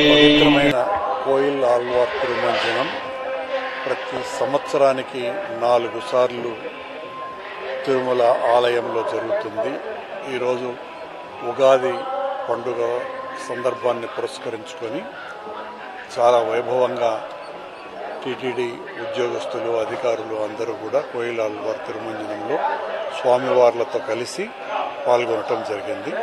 పవిత్రమైన కోయిల్ ఆళ్వార్ తిరుమంజనం ప్రతి సంవత్సరానికి 4 సార్లు తిరుమల ఆలయంలో జరుగుతుంది. ఈరోజు ఉగాది పండుగ సందర్భాన్ని పురస్కరించుకొని చాలా వైభవంగా టీటీడీ ఉద్యోగస్తులు, అధికారులు అందరూ కూడా కోయిల్ ఆళ్వార్ తిరుమంజనంలో స్వామివార్లతో కలిసి పాల్గొనటం జరిగింది.